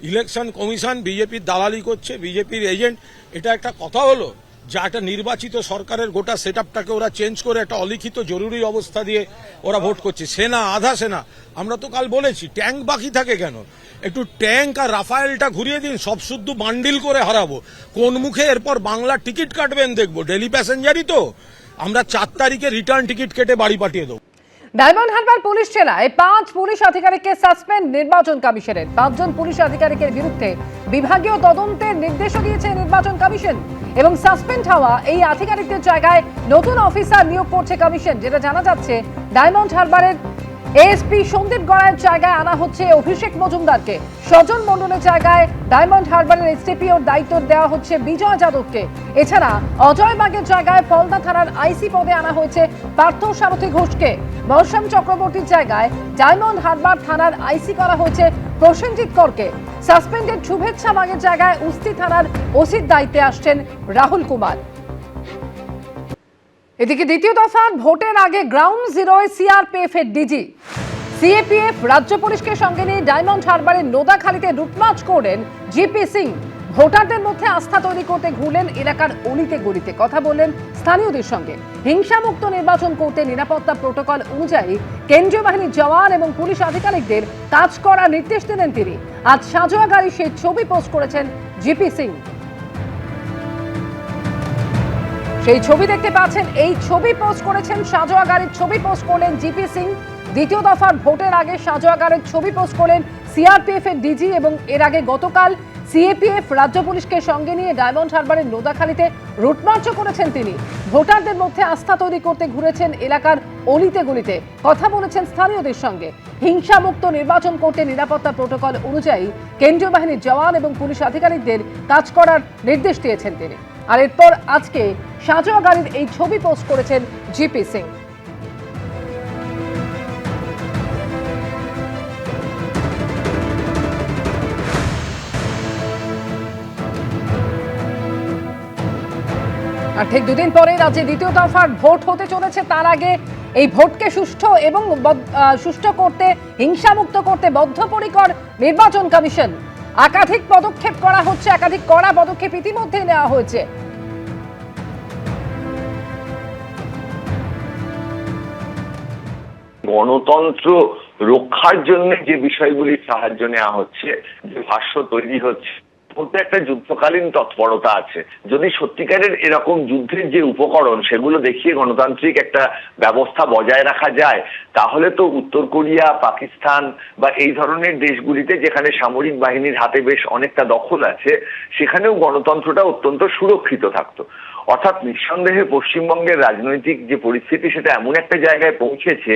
Election commission বিজেপির দালালি করছে, বিজেপির এজেন্ট। এটা একটা কথা হলো যা একটা নির্বাচিত সরকারের গোটা সেট আপটাকে ওরা চেঞ্জ করে একটা অলিখিত জরুরি অবস্থা দিয়ে ওরা ভোট করছে। সেনা, আধা সেনা। আমরা তো কাল বলেছি ট্যাঙ্ক বাকি থাকে কেন? একটু ট্যাঙ্ক আর রাফায়েলটা ঘুরিয়ে দিন, সব শুদ্ধ বান্ডিল করে হারাবো। কোন মুখে এরপর বাংলা টিকিট কাটবেন দেখবো। ডেলি প্যাসেঞ্জারই তো আমরা 4 তারিখে রিটার্ন টিকিট কেটে বাড়ি পাঠিয়ে দেবো। ডায়মন্ড হারবার পুলিশ জেলায় 5 পুলিশ আধিকারিককে সাসপেন্ড নির্বাচন কমিশনের। 5 জন পুলিশ আধিকারিকের বিরুদ্ধে বিভাগীয় তদন্তের নির্দেশও দিয়েছে নির্বাচন কমিশন এবং সাসপেন্ড হওয়া এই আধিকারিকদের জায়গায় নতুন অফিসার নিয়োগ করছে কমিশন। যেটা জানা যাচ্ছে, ডায়মন্ড হারবারের এএসপি সন্দীপ গড়াইয়ের জায়গায় আনা হচ্ছে অভিষেক মজুমদারকে। সজন মণ্ডলের জায়গায় ডায়মন্ড হারবারের এসটিপিওর দায়িত্ব দেওয়া হচ্ছে বিজয় যাদবকে। এছাড়া অজয় বাগের জায়গায় ফলতা থানার আইসি পদে আনা হয়েছে পার্থ সারথী ঘোষকে। বর্ষাম চক্রবর্তীর জায়গায় ডায়মন্ড হারবার থানার আইসি করা হয়েছে প্রসেনজিৎ করকে। সাসপেন্ডেড শুভেচ্ছা বাগের জায়গায় উস্তি থানার ওসির দায়িত্বে আসছেন রাহুল কুমার। এদিকে দ্বিতীয় দফা ভোটের আগে গ্রাউন্ড জিরোয় সিআরপিএফ এর ডিজি। সিএপিএফ রাজ্য পুলিশকে সঙ্গে নিয়ে ডায়মন্ড হারবারের নোদাখালীতে রুটমার্চ করলেন জিপি সিং। ভোটারদের মধ্যে আস্থা তৈরি করতে ঘুরলেন এলাকার অলিতে গলিতে, কথা বললেন স্থানীয়দের সঙ্গে। হিংসামুক্ত নির্বাচন করতে নিরাপত্তা প্রোটোকল অনুযায়ী কেন্দ্রীয় বাহিনীর জওয়ান এবং পুলিশ আধিকারিকদের কাজ করার নির্দেশ দিলেন তিনি। আজ সাজোয়া গাড়ি সেই ছবি পোস্ট করেছেন জিপি সিং। সেই ছবি দেখতে পাচ্ছেন, এই ছবি পোস্ট করেছেন, সাজোয়া গাড়ির ছবি পোস্ট করলেন জিপি সিং। দ্বিতীয় দফার ভোটের আগে সাজোয়া গাড়ির ছবি পোস্ট করলেন সিআরপিএফ এর ডিজি এবং এর আগে গতকাল সিএপিএফ রাজ্য পুলিশকে সঙ্গে নিয়ে ডায়মন্ড হারবারের নোদাখালীতে রুটমার্চও করেছেন তিনি। ভোটারদের মধ্যে আস্থা তৈরি করতে ঘুরেছেন এলাকার অলিতে গলিতে, কথা বলেছেন স্থানীয়দের সঙ্গে। হিংসামুক্ত নির্বাচন করতে নিরাপত্তা প্রোটোকল অনুযায়ী কেন্দ্রীয় বাহিনীর জওয়ান এবং পুলিশ আধিকারিকদের কাজ করার নির্দেশ দিয়েছেন তিনি। আর এরপর আজকে সাজোয়া গাড়ির এই ছবি পোস্ট করেছেন জিপি সিং। আর ঠিক দুদিন পরে রাজ্যে দ্বিতীয় দফার ভোট হতে চলেছে। তার আগে এই ভোটকে সুষ্ঠু এবং সুষ্ঠু করতে, হিংসামুক্ত করতে বদ্ধপরিকর নির্বাচন কমিশন। একাধিক পদক্ষেপ করা হচ্ছে, একাধিক কড়া পদক্ষেপ ইতিমধ্যে নেওয়া হয়েছে। গণতন্ত্র রক্ষার জন্য যে বিষয়গুলির সাহায্য নেওয়া হচ্ছে, যে ভাষ্য তৈরি হচ্ছে, মধ্যে একটা যুদ্ধকালীন তৎপরতা আছে। যদি সত্যিকারের এরকম যুদ্ধের যে উপকরণ সেগুলো দেখিয়ে গণতান্ত্রিক একটা ব্যবস্থা বজায় রাখা যায়, তাহলে তো উত্তর কোরিয়া, পাকিস্তান বা এই ধরনের দেশগুলিতে যেখানে সামরিক বাহিনীর হাতে বেশ অনেকটা দখল আছে, সেখানেও গণতন্ত্রটা অত্যন্ত সুরক্ষিত থাকতো। অর্থাৎ নিঃসন্দেহে পশ্চিমবঙ্গের রাজনৈতিক যে পরিস্থিতি, সেটা এমন একটা জায়গায় পৌঁছেছে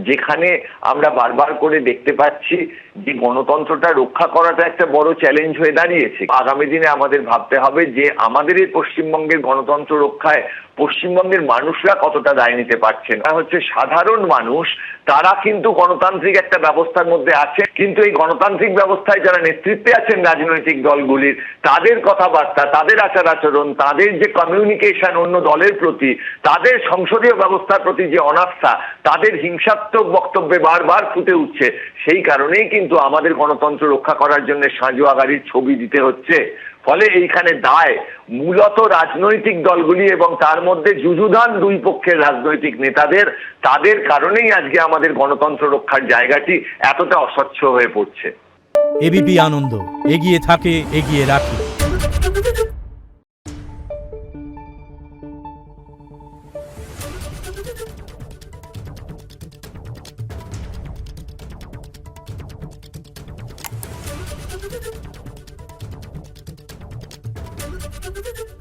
যেখানে আমরা বারবার করে দেখতে পাচ্ছি যে গণতন্ত্রটা রক্ষা করাটা একটা বড় চ্যালেঞ্জ হয়ে দাঁড়িয়েছে। আগামী দিনে আমাদের ভাবতে হবে যে আমাদের এই পশ্চিমবঙ্গের গণতন্ত্র রক্ষায় পশ্চিমবঙ্গের মানুষরা কতটা দায় নিতে পারছেন। হচ্ছে সাধারণ মানুষ, তারা কিন্তু গণতান্ত্রিক একটা ব্যবস্থার মধ্যে আছে, কিন্তু এই গণতান্ত্রিক ব্যবস্থায় যারা নেতৃত্বে আছেন রাজনৈতিক দলগুলির, তাদের কথাবার্তা, তাদের আচার আচরণ, তাদের যে কমিউনিকেশন অন্য দলের প্রতি, তাদের সংসদীয় ব্যবস্থার প্রতি যে অনাস্থা, তাদের হিংসাত্মক বক্তব্যে বারবার ফুটে উঠছে। সেই কারণেই কিন্তু আমাদের গণতন্ত্র রক্ষা করার জন্য সাজোয়া গাড়ির ছবি দিতে হচ্ছে। ফলে এইখানে দায় মূলত রাজনৈতিক দলগুলি এবং তার মধ্যে যুযুধান দুই পক্ষের রাজনৈতিক নেতাদের। তাদের কারণেই আজকে আমাদের গণতন্ত্র রক্ষার জায়গাটি এতটা অস্বচ্ছ হয়ে পড়ছে। এবিপি আনন্দ, এগিয়ে থাকে, এগিয়ে রাখে। Thank you.